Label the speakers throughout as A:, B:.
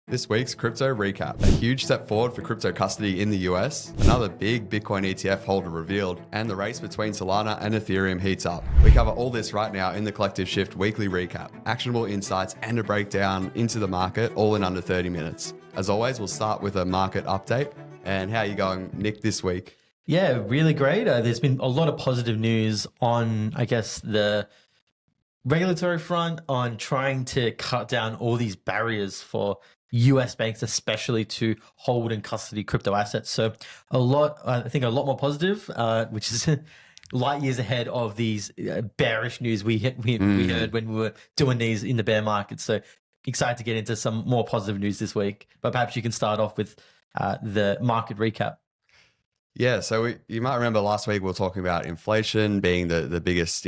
A: This week's crypto recap. A huge step forward for crypto custody in the US, another big Bitcoin ETF holder revealed, and the race between Solana and Ethereum heats up. We cover all this right now in the Collective Shift weekly recap, actionable insights and a breakdown into the market, all in under 30 minutes. As always, we'll start with a market update. And how are you going, Nick, this week?
B: Yeah, really great. There's been a lot of positive news on, I guess, the regulatory front on trying to cut down all these barriers for US banks, especially to hold and custody crypto assets. So I think a lot more positive, which is light years ahead of these bearish news we heard when we were doing these in the bear market. So excited to get into some more positive news this week. But perhaps you can start off with the market recap.
A: Yeah, so you might remember last week we were talking about inflation being the biggest,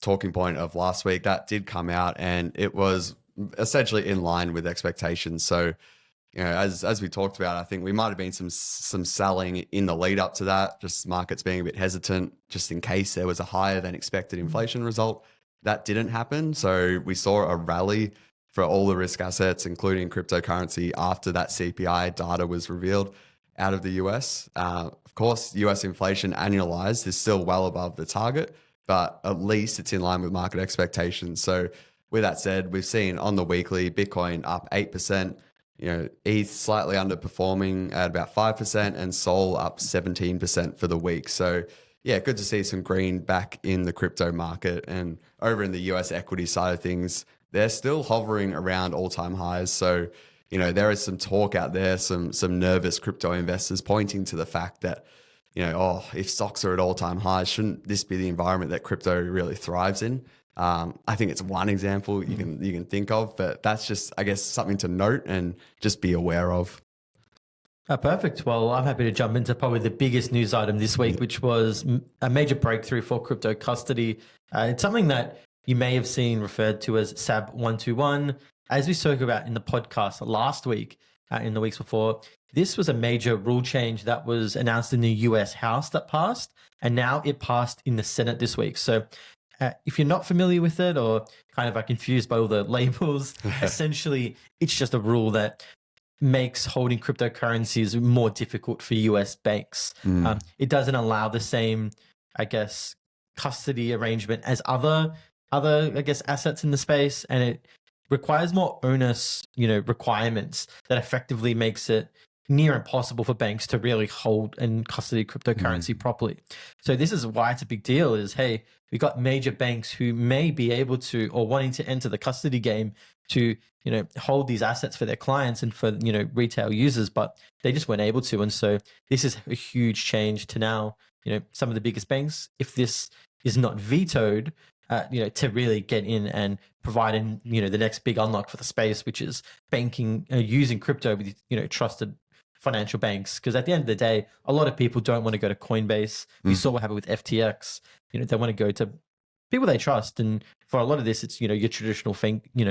A: talking point of last week. That did come out and it was essentially in line with expectations. So, as we talked about, I think we might have been some selling in the lead up to that, just markets being a bit hesitant just in case there was a higher than expected inflation result. That didn't happen. So we saw a rally for all the risk assets, including cryptocurrency, after that CPI data was revealed out of the US. Of course, US inflation annualized is still well above the target, but at least it's in line with market expectations. So with that said, we've seen on the weekly Bitcoin up 8%, ETH slightly underperforming at about 5%, and Sol up 17% for the week. So yeah, good to see some green back in the crypto market. And over in the US equity side of things, they're still hovering around all-time highs. So, there is some talk out there, some nervous crypto investors pointing to the fact that, if stocks are at all-time highs, shouldn't this be the environment that crypto really thrives in? I think it's one example you can think of, but that's just, I guess, something to note and just be aware of.
B: Perfect. Well, I'm happy to jump into probably the biggest news item this week, which was a major breakthrough for crypto custody. It's something that you may have seen referred to as SAB 121. As we spoke about in the podcast last week, in the weeks before, this was a major rule change that was announced in the US House that passed, and now it passed in the Senate this week. So if you're not familiar with it or kind of are confused by all the labels, essentially it's just a rule that makes holding cryptocurrencies more difficult for US banks. It doesn't allow the same, I guess, custody arrangement as other, I guess, assets in the space, and it requires more onus, requirements that effectively makes it near impossible for banks to really hold and custody cryptocurrency properly. So this is why it's a big deal is, hey, we got major banks who may be able to or wanting to enter the custody game to, hold these assets for their clients and for, retail users, but they just weren't able to. And so this is a huge change to now, some of the biggest banks, if this is not vetoed, to really get in and provide the next big unlock for the space, which is banking, using crypto with, trusted financial banks. Because at the end of the day, a lot of people don't want to go to Coinbase. We saw what happened with FTX. They want to go to people they trust. And for a lot of this, it's, your traditional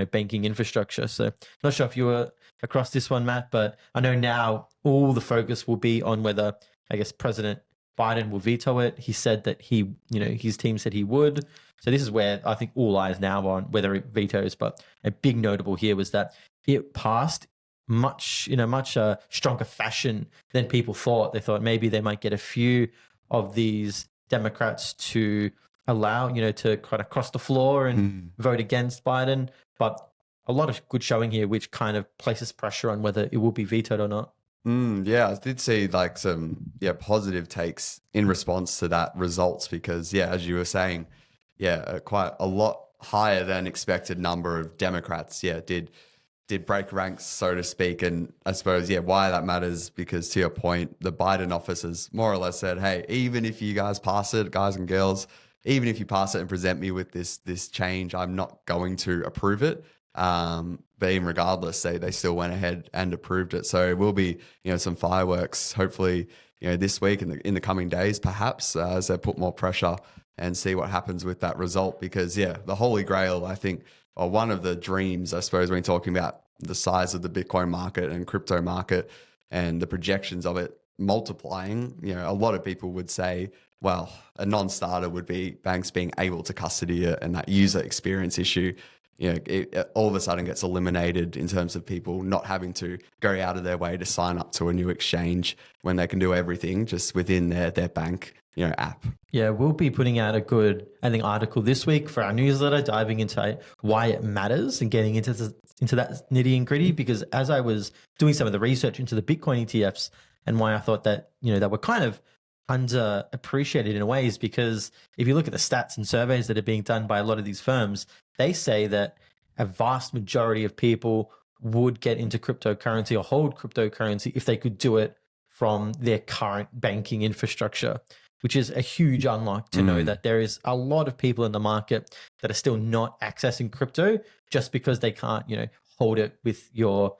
B: banking infrastructure. So not sure if you were across this one, Matt, but I know now all the focus will be on whether, I guess, President Biden will veto it. He said that his team said he would. So this is where I think all eyes now on whether it vetoes. But a big notable here was that it passed much stronger fashion than people thought. They thought maybe they might get a few of these Democrats to allow, to kind of cross the floor and vote against Biden. But a lot of good showing here, which kind of places pressure on whether it will be vetoed or not.
A: Yeah, I did see like some positive takes in response to that results because as you were saying, quite a lot higher than expected number of Democrats did break ranks, so to speak. And I suppose why that matters because to your point, the Biden office has more or less said, hey, even if you guys pass it, guys and girls, even if you pass it and present me with this change, I'm not going to approve it. But even regardless, they still went ahead and approved it. So it will be, some fireworks, hopefully, this week and in the coming days, perhaps, as they put more pressure and see what happens with that result. Because the Holy Grail, I think, or one of the dreams, I suppose, when talking about the size of the Bitcoin market and crypto market and the projections of it multiplying, a lot of people would say, well, a non-starter would be banks being able to custody it and that user experience issue it all of a sudden gets eliminated in terms of people not having to go out of their way to sign up to a new exchange when they can do everything just within their bank app.
B: Yeah, we'll be putting out a good, I think, article this week for our newsletter, diving into why it matters and getting into that nitty and gritty. Because as I was doing some of the research into the Bitcoin ETFs and why I thought that that were kind of underappreciated in a way is because if you look at the stats and surveys that are being done by a lot of these firms, they say that a vast majority of people would get into cryptocurrency or hold cryptocurrency if they could do it from their current banking infrastructure, which is a huge unlock to know that there is a lot of people in the market that are still not accessing crypto just because they can't, hold it with your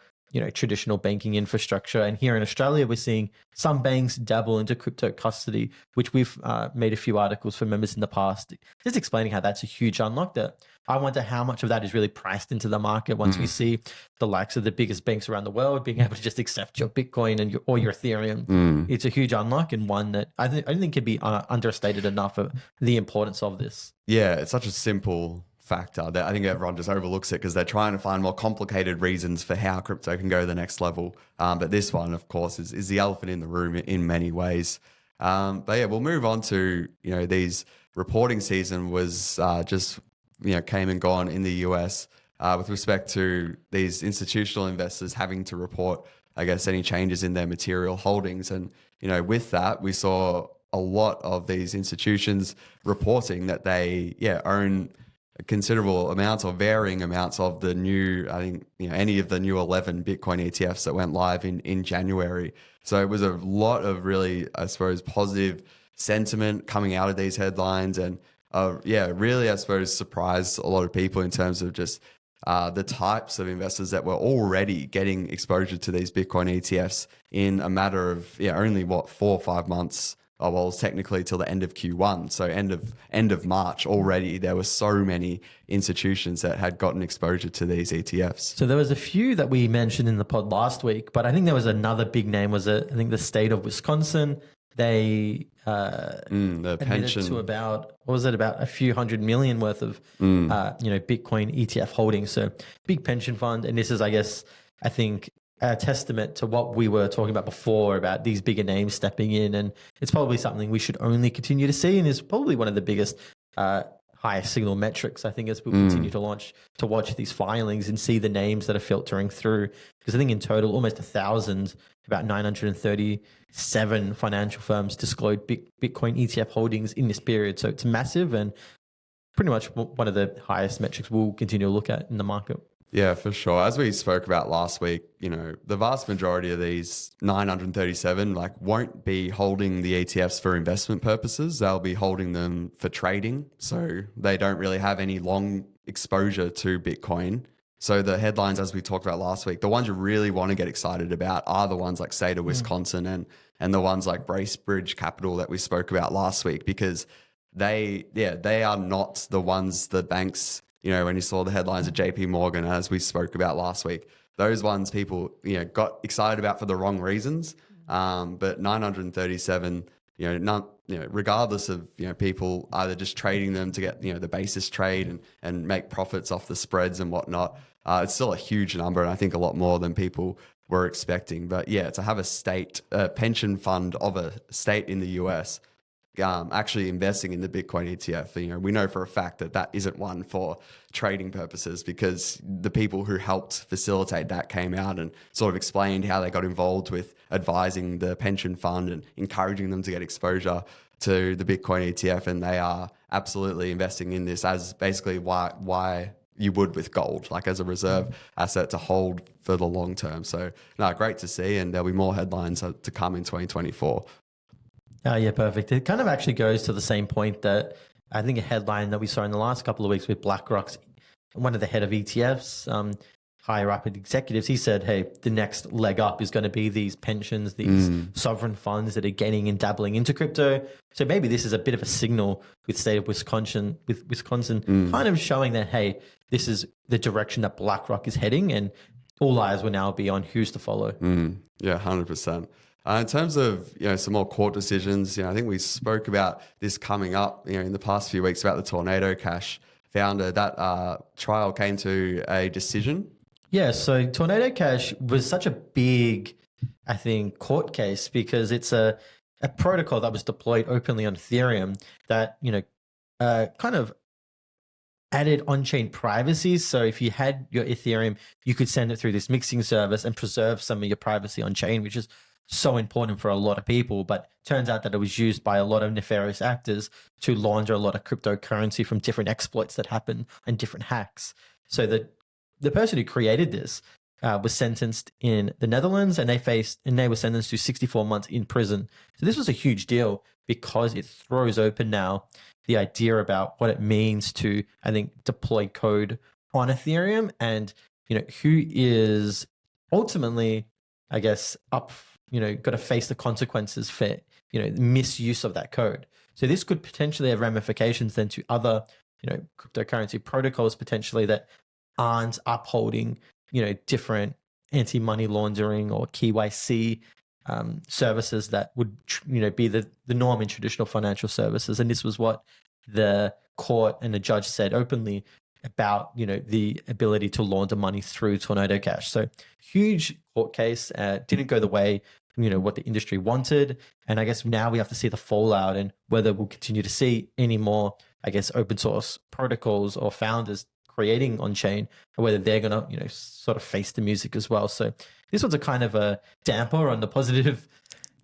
B: traditional banking infrastructure. And here in Australia, we're seeing some banks dabble into crypto custody, which we've made a few articles for members in the past, just explaining how that's a huge unlock. That I wonder how much of that is really priced into the market once we see the likes of the biggest banks around the world being able to just accept your Bitcoin and your Ethereum. It's a huge unlock, and one that I don't think can be understated enough of the importance of this.
A: Yeah, it's such a simple factor that I think everyone just overlooks it because they're trying to find more complicated reasons for how crypto can go to the next level. But this one, of course, is the elephant in the room in many ways. But yeah, we'll move on to, these reporting season was just, came and gone in the US with respect to these institutional investors having to report, I guess, any changes in their material holdings. And, with that, we saw a lot of these institutions reporting that they, own considerable amounts or varying amounts of the new, I think, any of the new 11 Bitcoin ETFs that went live in January. So it was a lot of really, I suppose, positive sentiment coming out of these headlines. And really, I suppose, surprised a lot of people in terms of just the types of investors that were already getting exposure to these Bitcoin ETFs in a matter of only 4 or 5 months. Oh, well, it's technically till the end of Q1. So end of March already, there were so many institutions that had gotten exposure to these ETFs.
B: So there was a few that we mentioned in the pod last week, but I think there was another big name. I think the state of Wisconsin. They
A: the pension
B: to about a few $100 million worth of Bitcoin ETF holdings. So big pension fund, and this is, I think, a testament to what we were talking about before about these bigger names stepping in, and it's probably something we should only continue to see, and is probably one of the biggest highest signal metrics, I think, as we continue to watch these filings and see the names that are filtering through. Because I think in total, almost 1,000, about 937 financial firms disclosed Bitcoin ETF holdings in this period. So it's massive and pretty much one of the highest metrics we'll continue to look at in the market.
A: Yeah, for sure. As we spoke about last week, the vast majority of these 937 won't be holding the ETFs for investment purposes. They'll be holding them for trading. So they don't really have any long exposure to Bitcoin. So the headlines, as we talked about last week, the ones you really want to get excited about are the ones like State of Wisconsin and the ones like Bracebridge Capital that we spoke about last week, because they are not the ones the banks, when you saw the headlines of JP Morgan, as we spoke about last week, those ones people, got excited about for the wrong reasons. But 937, regardless of, people either just trading them to get, the basis trade and make profits off the spreads and whatnot, it's still a huge number. And I think a lot more than people were expecting. But to have a pension fund of a state in the US actually investing in the Bitcoin ETF. We know for a fact that isn't one for trading purposes, because the people who helped facilitate that came out and sort of explained how they got involved with advising the pension fund and encouraging them to get exposure to the Bitcoin ETF. And they are absolutely investing in this as basically why you would with gold, like as a reserve asset to hold for the long term. So great to see. And there'll be more headlines to come in 2024.
B: Yeah, perfect. It kind of actually goes to the same point that I think a headline that we saw in the last couple of weeks with BlackRock's, one of the head of ETFs, higher up executives, he said, hey, the next leg up is going to be these pensions, these sovereign funds that are getting and dabbling into crypto. So maybe this is a bit of a signal with state of Wisconsin, kind of showing that, hey, this is the direction that BlackRock is heading, and all eyes will now be on who's to follow.
A: Yeah, 100%. In terms of some more court decisions, I think we spoke about this coming up in the past few weeks about the Tornado Cash founder, that trial came to a decision.
B: Yeah, so Tornado Cash was such a big, I think, court case because it's a protocol that was deployed openly on Ethereum that, kind of added on-chain privacy. So if you had your Ethereum, you could send it through this mixing service and preserve some of your privacy on-chain, which is so important for a lot of people. But turns out that it was used by a lot of nefarious actors to launder a lot of cryptocurrency from different exploits that happen and different hacks. So the person who created this was sentenced in the Netherlands, and they were sentenced to 64 months in prison. So this was a huge deal because it throws open now the idea about what it means to, I think, deploy code on Ethereum, and who is ultimately, I guess, got to face the consequences for misuse of that code. So this could potentially have ramifications then to other cryptocurrency protocols potentially that aren't upholding different anti-money laundering or KYC services that would be the norm in traditional financial services. And this was what the court and the judge said openly about the ability to launder money through Tornado Cash. So huge court case, didn't go the way what the industry wanted, and I guess now we have to see the fallout and whether we'll continue to see any more, I guess, open source protocols or founders creating on chain, or whether they're going to sort of face the music as well. So this one's a kind of a damper on the positive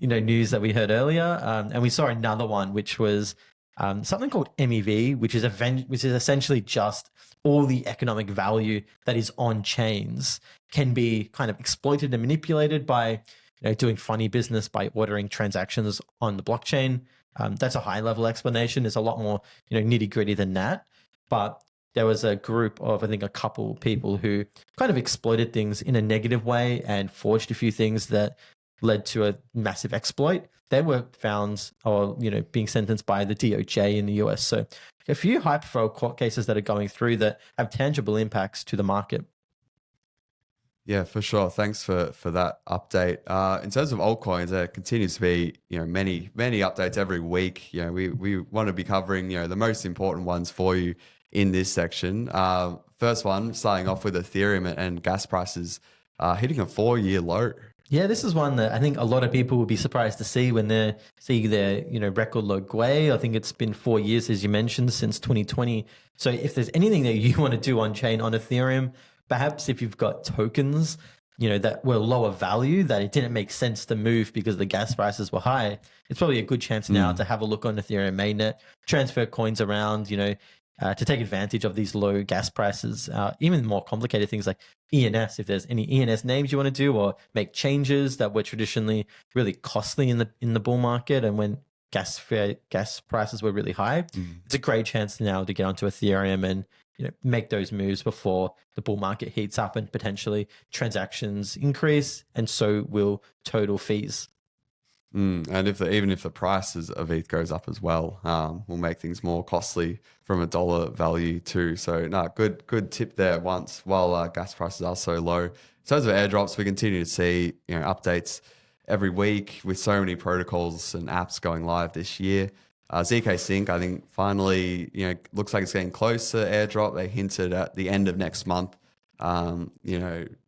B: news that we heard earlier, and we saw another one which was something called MEV, which is essentially just all the economic value that is on chains can be kind of exploited and manipulated by doing funny business by ordering transactions on the blockchain. That's a high level explanation. There's a lot more nitty gritty than that, but there was a group of, I think, a couple people who kind of exploited things in a negative way and forged a few things that led to a massive exploit. They were found or, being sentenced by the DOJ in the US. So a few high-profile court cases that are going through that have tangible impacts to the market.
A: Yeah, for sure. Thanks for that update. In terms of altcoins, there continues to be many updates every week. We want to be covering the most important ones for you in this section. First one, starting off with Ethereum and gas prices hitting a 4-year low.
B: Yeah, this is one that I think a lot of people will be surprised to see when they see their record low GWEI. I think it's been 4 years, as you mentioned, since 2020. So if there's anything that you want to do on chain on Ethereum, perhaps if you've got tokens that were lower value, that it didn't make sense to move because the gas prices were high, it's probably a good chance now to have a look on Ethereum mainnet, transfer coins around, to take advantage of these low gas prices. Even more complicated things like ENS, if there's any ENS names you want to do, or make changes that were traditionally really costly in the bull market and when gas prices were really high. It's a great chance now to get onto Ethereum and make those moves before the bull market heats up and potentially transactions increase, and so will total fees.
A: And even if the prices of ETH goes up as well, will make things more costly from a dollar value too. So good tip there while gas prices are so low. In terms of airdrops, we continue to see updates every week with so many protocols and apps going live this year. ZK Sync, I think, finally, looks like it's getting close to airdrop. They hinted at the end of next month. They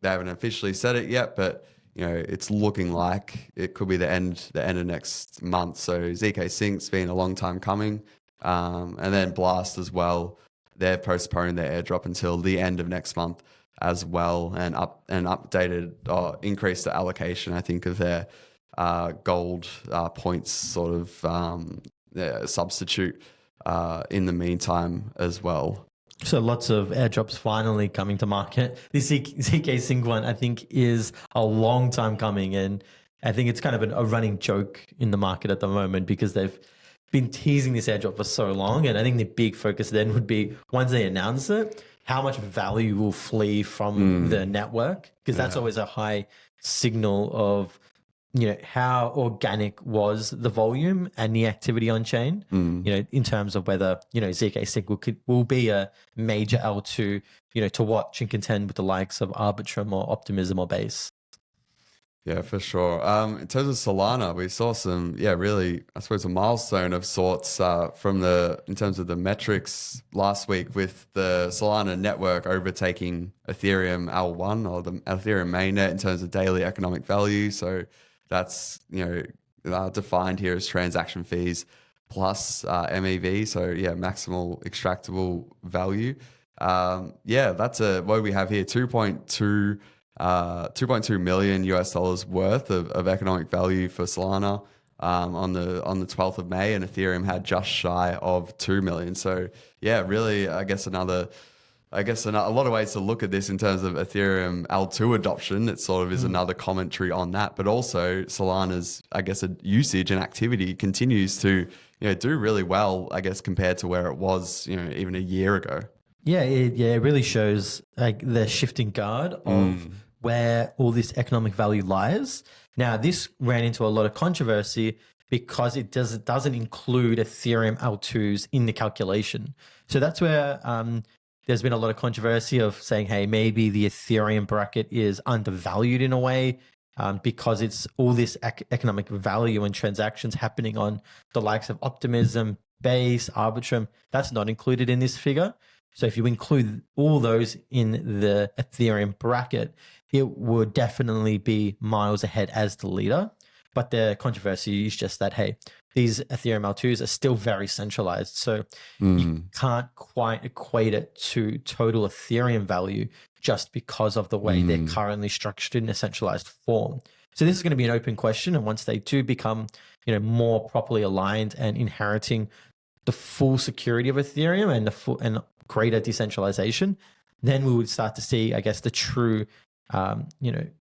A: haven't officially said it yet, but it's looking like it could be the end of next month. So ZK Sync's been a long time coming. And then Blast as well. They've postponed their airdrop until the end of next month as well, and updated or increased the allocation, I think, of their gold points sort of substitute in the meantime as well.
B: So lots of airdrops finally coming to market. The ZK Sync one, I think, is a long time coming, and I think it's kind of a running joke in the market at the moment because they've been teasing this airdrop for so long. And I think the big focus then would be, once they announce it, how much value will flee from the network, because that's always a high signal of how organic was the volume and the activity on chain, in terms of whether, ZK Sync will be a major L2, to watch and contend with the likes of Arbitrum or Optimism or Base.
A: Yeah, for sure. In terms of Solana, we saw some, yeah, really, I suppose a milestone of sorts in terms of the metrics last week with the Solana network overtaking Ethereum L1 or the Ethereum mainnet in terms of daily economic value. So that's, defined here as transaction fees plus MEV. So yeah, maximal extractable value. Yeah, that's what we have here, 2.2 million US dollars worth of economic value for Solana on the 12th of May, and Ethereum had just shy of 2 million. So yeah, really, I guess a lot of ways to look at this in terms of Ethereum L2 adoption. It sort of is another commentary on that, but also Solana's, I guess, usage and activity continues to, do really well, I guess, compared to where it was, even a year ago.
B: Yeah, it really shows like the shifting guard of where all this economic value lies. Now, this ran into a lot of controversy because it doesn't include Ethereum L2s in the calculation. So that's where there's been a lot of controversy of saying, hey, maybe the Ethereum bracket is undervalued in a way because it's all this economic value and transactions happening on the likes of Optimism, Base, Arbitrum. That's not included in this figure. So if you include all those in the Ethereum bracket, it would definitely be miles ahead as the leader. But the controversy is just that, hey, these Ethereum L2s are still very centralized. So you can't quite equate it to total Ethereum value just because of the way they're currently structured in a centralized form. So this is going to be an open question. And once they do become, more properly aligned and inheriting the full security of Ethereum and greater decentralization, then we would start to see, I guess, the true,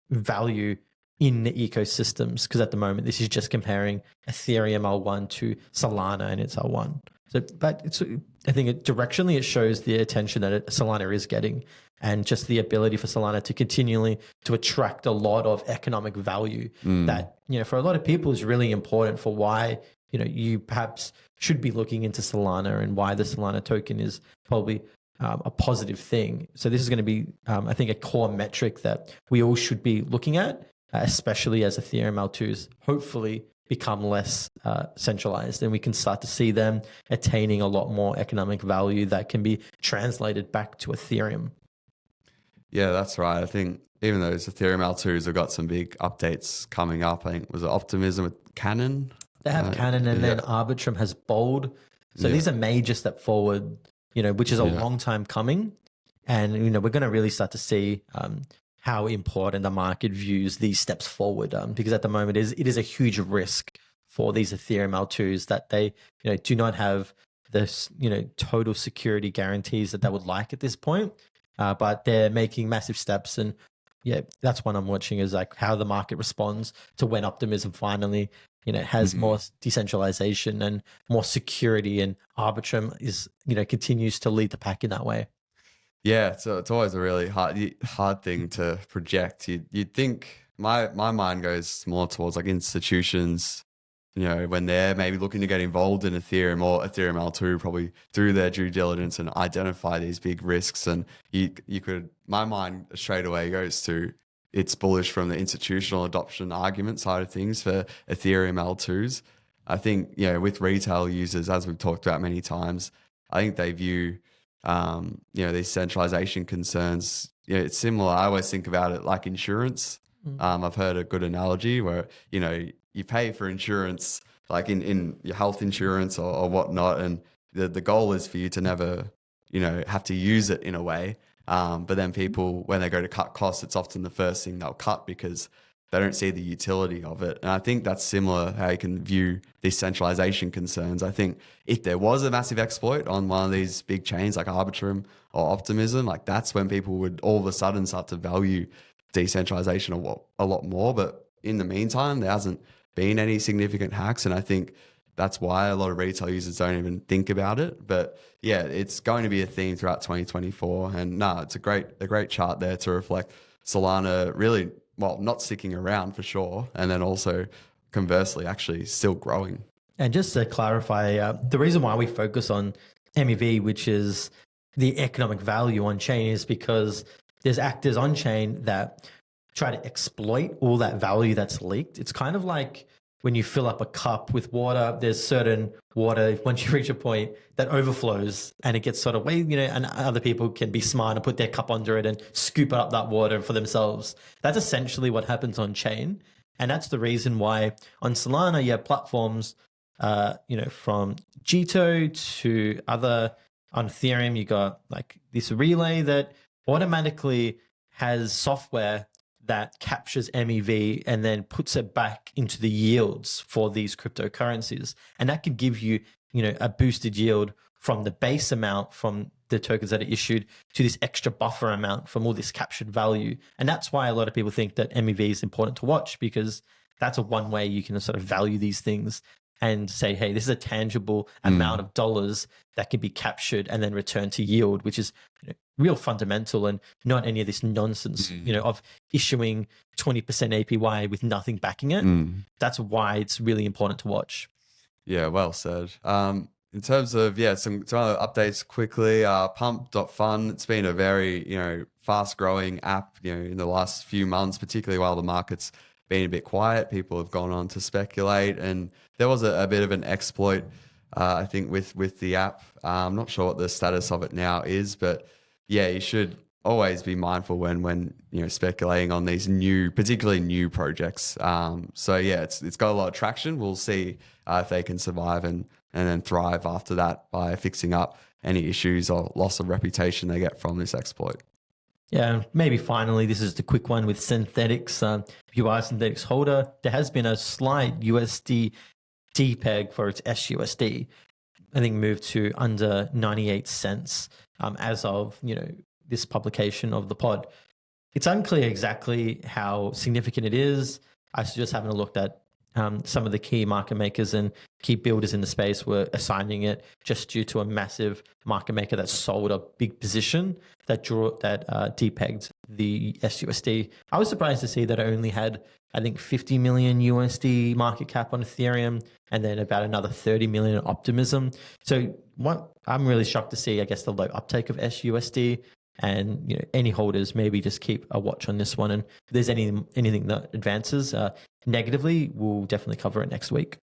B: value in the ecosystems. Because at the moment, this is just comparing Ethereum L1 to Solana and its L1. So, but I think directionally it shows the attention that Solana is getting, and just the ability for Solana to continually to attract a lot of economic value that, for a lot of people is really important for why, you perhaps should be looking into Solana and why the Solana token is probably a positive thing. So this is going to be, I think, a core metric that we all should be looking at, especially as Ethereum L2s hopefully become less centralized, and we can start to see them attaining a lot more economic value that can be translated back to Ethereum.
A: Yeah, that's right. I think even those Ethereum L2s have got some big updates coming up. I think was it Optimism with Cannon?
B: They have Cannon, and then Arbitrum has Bold. So these are major step forward, which is a long time coming. And, we're going to really start to see how important the market views these steps forward, because at the moment it is a huge risk for these Ethereum L2s that they, do not have this, total security guarantees that they would like at this point. But they're making massive steps, and that's what I'm watching is like how the market responds to when Optimism finally, has more decentralization and more security, and Arbitrum is, continues to lead the pack in that way.
A: Yeah, so it's always a really hard thing to project. You'd think my mind goes more towards like institutions, when they're maybe looking to get involved in Ethereum or Ethereum L2, probably do their due diligence and identify these big risks. And my mind straight away goes to it's bullish from the institutional adoption argument side of things for Ethereum L2s. I think, with retail users, as we've talked about many times, I think they view, these centralization concerns. It's similar. I always think about it like insurance. I've heard a good analogy where, you pay for insurance, like in your health insurance or whatnot. And the goal is for you to never, have to use it in a way. But then people, when they go to cut costs, it's often the first thing they'll cut because they don't see the utility of it. And I think that's similar how you can view these centralization concerns. I think if there was a massive exploit on one of these big chains like Arbitrum or Optimism, like that's when people would all of a sudden start to value decentralization a lot more. But in the meantime, there hasn't been any significant hacks. And I think that's why a lot of retail users don't even think about it. But yeah, it's going to be a theme throughout 2024. And it's a great chart there to reflect Solana really, well, not sticking around for sure. And then also conversely, actually still growing.
B: And just to clarify, the reason why we focus on MEV, which is the economic value on chain, is because there's actors on chain that try to exploit all that value that's leaked. It's kind of like when you fill up a cup with water, there's certain water, once you reach a point, that overflows and it gets sort of and other people can be smart and put their cup under it and scoop up that water for themselves. That's essentially what happens on chain. And that's the reason why on Solana, you have platforms, from Jito to other, on Ethereum, you got like this relay that automatically has software that captures MEV and then puts it back into the yields for these cryptocurrencies. And that could give you, a boosted yield from the base amount from the tokens that are issued to this extra buffer amount from all this captured value. And that's why a lot of people think that MEV is important to watch, because that's one way you can sort of value these things and say, hey, this is a tangible amount of dollars that can be captured and then returned to yield, which is real fundamental and not any of this nonsense, of issuing 20% APY with nothing backing it. That's why it's really important to watch.
A: Yeah, well said. In terms of, some other updates quickly, pump.fun, it's been a very, fast growing app, in the last few months, particularly while the market's been a bit quiet. People have gone on to speculate, and there was a bit of an exploit, I think, with the app. I'm not sure what the status of it now is, but you should always be mindful when speculating on these particularly new projects. It's got a lot of traction. We'll see if they can survive and then thrive after that by fixing up any issues or loss of reputation they get from this exploit.
B: Yeah, maybe finally, this is the quick one with Synthetics. If you are a Synthetics holder, there has been a slight USD depeg for its SUSD. I think moved to under 98 cents as of, this publication of the pod. It's unclear exactly how significant it is. I just haven't looked at some of the key market makers and key builders in the space were assigning it just due to a massive market maker that sold a big position that depegged the SUSD. I was surprised to see that it only had, I think, 50 million USD market cap on Ethereum and then about another 30 million on Optimism. So I'm really shocked to see, I guess, the low uptake of SUSD. And any holders, maybe just keep a watch on this one. And if there's anything that advances negatively, we'll definitely cover it next week.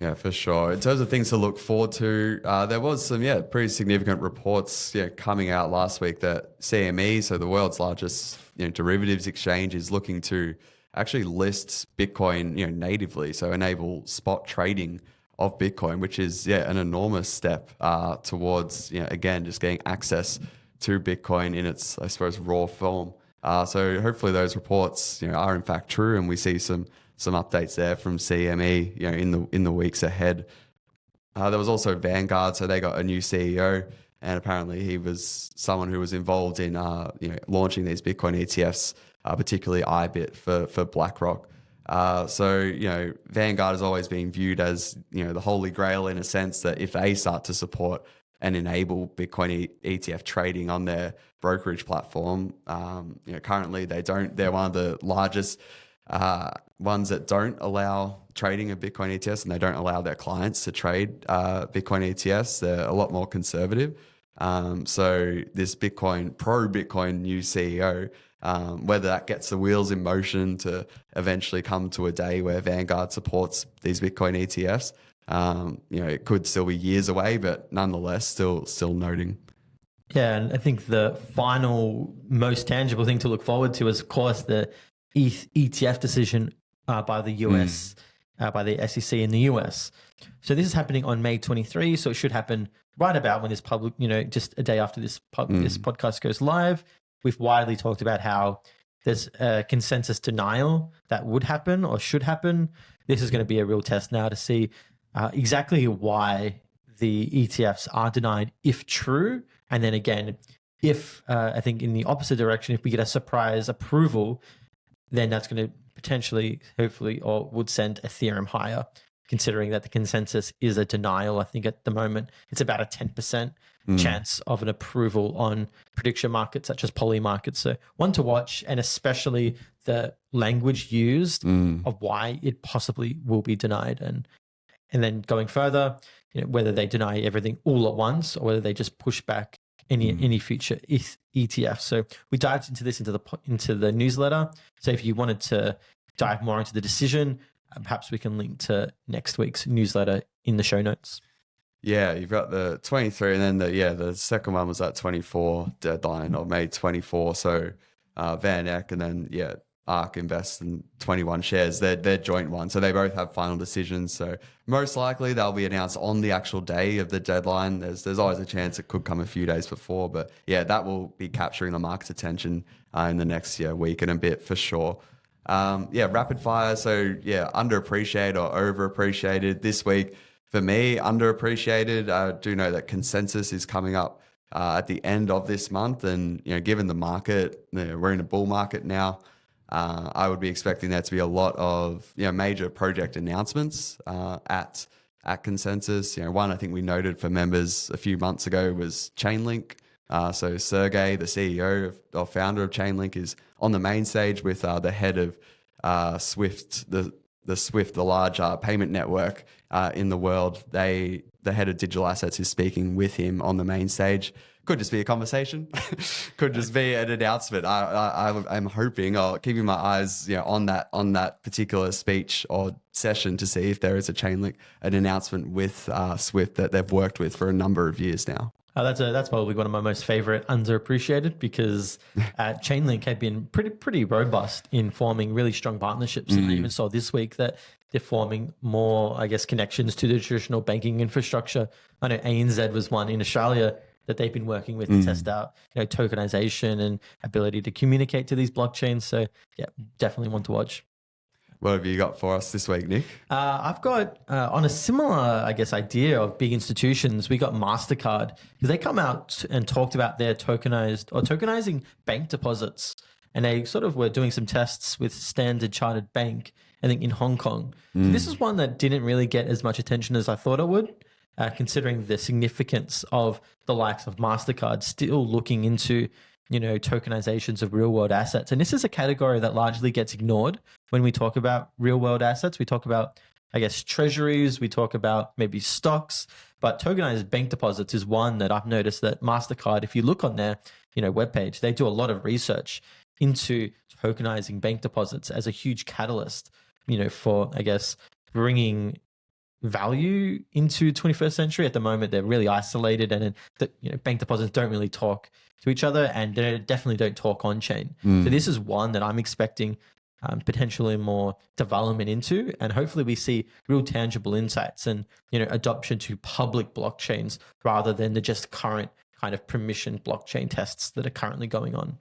A: Yeah, for sure. In terms of things to look forward to, there was some pretty significant reports coming out last week that CME, so the world's largest derivatives exchange, is looking to actually list Bitcoin natively, so enable spot trading of Bitcoin, which is an enormous step towards again just getting access to Bitcoin in its, I suppose, raw form. So hopefully those reports, are in fact true, and we see some updates there from CME, in the weeks ahead. There was also Vanguard, so they got a new CEO, and apparently he was someone who was involved in, launching these Bitcoin ETFs, particularly IBIT for BlackRock. So Vanguard has always been viewed as the holy grail, in a sense that if they start to support and enable Bitcoin ETF trading on their brokerage platform. Currently they don't. They're one of the largest ones that don't allow trading of Bitcoin ETFs, and they don't allow their clients to trade Bitcoin ETFs. They're a lot more conservative. So this pro-Bitcoin new CEO, whether that gets the wheels in motion to eventually come to a day where Vanguard supports these Bitcoin ETFs, it could still be years away, but nonetheless, still noting.
B: Yeah, and I think the final, most tangible thing to look forward to is, of course, the ETF decision by the US, by the SEC in the US. So this is happening on May 23, so it should happen right about when this public, just a day after this podcast goes live. We've widely talked about how there's a consensus denial that would happen or should happen. This is going to be a real test now to see exactly why the ETFs are denied, if true. And then again, if I think in the opposite direction, if we get a surprise approval, then that's going to potentially, hopefully, or would send Ethereum higher, considering that the consensus is a denial. I think at the moment, it's about a 10% chance of an approval on prediction markets such as poly markets. So one to watch, and especially the language used of why it possibly will be denied. And then going further, whether they deny everything all at once or whether they just push back any future ETF. So we dived into this into the newsletter. So if you wanted to dive more into the decision, perhaps we can link to next week's newsletter in the show notes.
A: Yeah, you've got the 23, and then the second one was that 24 deadline, or May 24. So Van Eck, and then ARK Invest and 21 shares, they're joint ones. So they both have final decisions. So most likely they'll be announced on the actual day of the deadline. There's always a chance it could come a few days before, but that will be capturing the market's attention in the next week and a bit for sure. Rapid fire. So underappreciated or overappreciated this week. For me, underappreciated. I do know that consensus is coming up at the end of this month, and given the market, we're in a bull market now. I would be expecting there to be a lot of major project announcements at consensus. One I think we noted for members a few months ago was Chainlink. So Sergey, the CEO or founder of Chainlink, is on the main stage with the head of SWIFT, the SWIFT, the large payment network in the world. The head of digital assets is speaking with him on the main stage. Could just be a conversation. Could just be an announcement. I'm hoping, or keeping my eyes on that particular speech or session to see if there is an announcement with SWIFT that they've worked with for a number of years now.
B: That's probably one of my most favorite underappreciated, because Chainlink had been pretty robust in forming really strong partnerships. And I even saw this week that they're forming more, I guess, connections to the traditional banking infrastructure. I know ANZ was one in Australia that they've been working with to test out, tokenization and ability to communicate to these blockchains. So definitely one to watch.
A: What have you got for us this week, Nick?
B: I've got, on a similar, I guess, idea of big institutions, we got Mastercard, because they come out and talked about their tokenizing bank deposits. And they sort of were doing some tests with Standard Chartered Bank, I think in Hong Kong. So this is one that didn't really get as much attention as I thought it would, considering the significance of the likes of Mastercard still looking into tokenizations of real world assets. And this is a category that largely gets ignored when we talk about real world assets. We talk about, I guess, treasuries, we talk about maybe stocks, but tokenized bank deposits is one that I've noticed that Mastercard, if you look on their, webpage, they do a lot of research into tokenizing bank deposits as a huge catalyst, for, I guess, bringing value into 21st century. At the moment, they're really isolated, and bank deposits don't really talk to each other, and they definitely don't talk on chain. So this is one that I'm expecting potentially more development into, and hopefully we see real tangible insights and adoption to public blockchains rather than the just current kind of permissioned blockchain tests that are currently going on.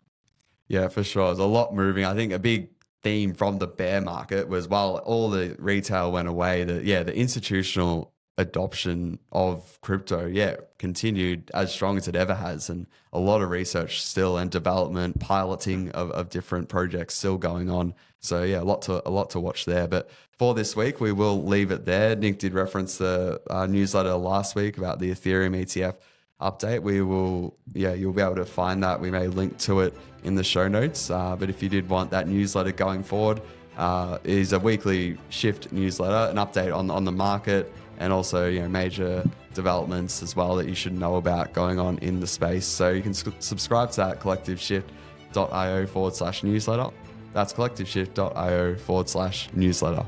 A: Yeah, for sure. There's a lot moving. I think a big theme from the bear market was, while all the retail went away, the institutional adoption of crypto, continued as strong as it ever has, and a lot of research still and development, piloting of different projects still going on. So a lot to watch there. But for this week, we will leave it there. Nick did reference the newsletter last week about the Ethereum ETF update. We will, you'll be able to find that. We may link to it in the show notes. But if you did want that newsletter going forward, it is a weekly shift newsletter, an update on the market, and also major developments as well that you should know about going on in the space. So you can subscribe to that, collectiveshift.io/newsletter. That's collectiveshift.io/newsletter.